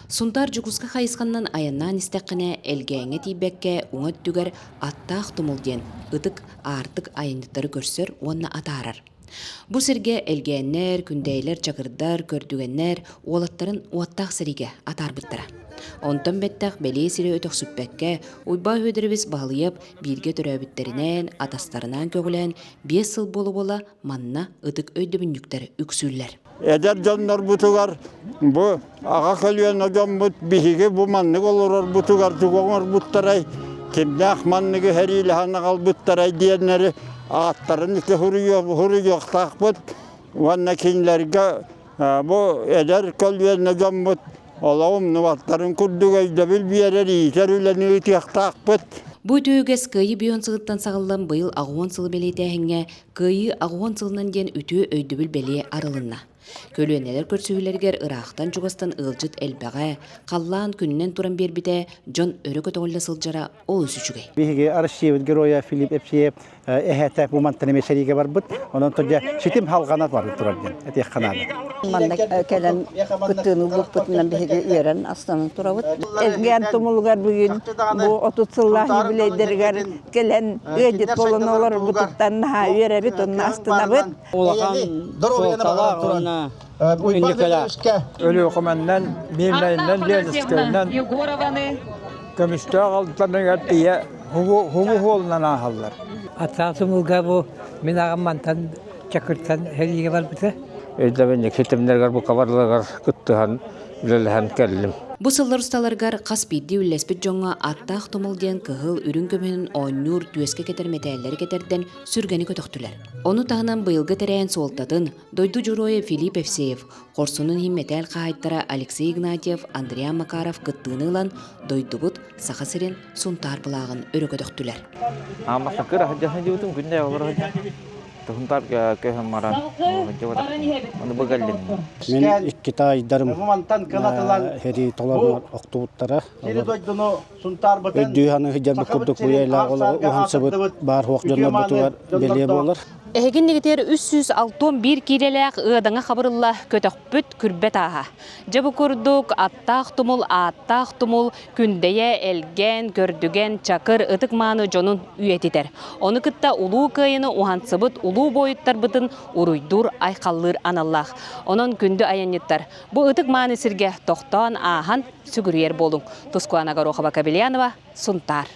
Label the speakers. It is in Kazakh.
Speaker 1: Сунтар жукуска хайысқаннан аяннан истеқіне элгәңе тейбәкке уңат түгер аттақ тұмылден ытык артык айындықтары көрсөр онна атарар. Бу сирге элгәннәр, күндәйләр, чакырдар, көрдүгәннәр уолаттарын уаттақ сириге атар бұттара. Онтан беттәк бәле сире өтөк сүппәкке уйба өдірібіз бағылыйып бирге төрәбіттерінен, атастарынан көгілен 5 сыл болу-бола манна ытык өйдөбін юктары үксүлләр.
Speaker 2: Эдер жандар бутугар бу ага көлүен огон бут биһиги бу маннык олорор бутугар тугоңор буттарай кимде ахманныгы хериле ханагал буттарай диеннери аттарын ите хуруйок такбыт ванна кинлерге бу эдер көлүен огон бут олоум нубаттарын курдугайда бил биерери терүлени итек такбыт.
Speaker 1: Бу түйгес кыйы бүйөн сылыттан сағылдан быйыл ағуон сылы белетәхіңе кыйы ағуон сылынан ден үтүү өйдөбіл беле арылынна. Көлөнелер көрсүгілергер ырақтан жугастан ылжыт әлбәғә, қаллан күннен туран бербіде жон өрі көтоғылы сылжара ол өсүчүгей.
Speaker 3: Биһиги аршивит героя Филипп Эпсиев эхәтә бу мантаны мешәриге бар бит. Онан тоҗа шитим халганат бар турабын. Әтек ханады.
Speaker 4: Манда кәлән күттүнү булып менен биһиги үйрән астанын турабыт. Элгән тумулгар бүген бу 30 сыллах юбилейдергәр кәлән өйдит болонолар бутуттан ха үйрәбит онна астына бит.
Speaker 5: Улахан солтала
Speaker 6: Ölü okumandan, birleyinden, diğerliskerinden kömüşte aldıklarını diye hubu olundan ağırlar.
Speaker 5: Atasımılga bu minağımmantan, çakırtan her yere var bite.
Speaker 7: Özlemenlik sitemlergar bu kavarlargar kıttıhan, ülelehen kellim.
Speaker 1: Бу сыллар усталаргар қас бидди үлләспет жоңа аттақ томылден кығыл үрін көмінің ойнур түеске кетерметәлері кетерден сүргені көтөктүлер. Оны тағынан быйылғы тәрәйін солтатын дойду журойы Филипп Эпсиев, Қорсунun химметәл қайттара Алексей Игнатьев, Андриан Макаров кыттыынылан дойдубут сақасырен сунтар бұлағын өрі көтөктүлер.
Speaker 7: Tuhuntar ke hamaran mencoba untuk begalin.
Speaker 3: Мен иккита айдарым хери толар октубуттара. Өйдүханы хиҗабы курдук буяйла уһансыбыт бар хуак жоннор бутугар беле болар.
Speaker 1: Эхеген негетер 361 кирелек ыдаңа хабырылла көтөкпүт күрбет аха. Жабы курдук аттақ тумул күндeye элген, көрдүген, чакыр ытык мааны жонун үйетитер. Оны кытта улуу кыйыны ухансыбыт улуу бойуттар бытын уруйдур айкаллыр аналлах. Онон күндү аянниттар. Бу ытык мааны сирге токтон ахан сүгүрер болуң. Тускуана Горохова Кабельянова, Сунтар.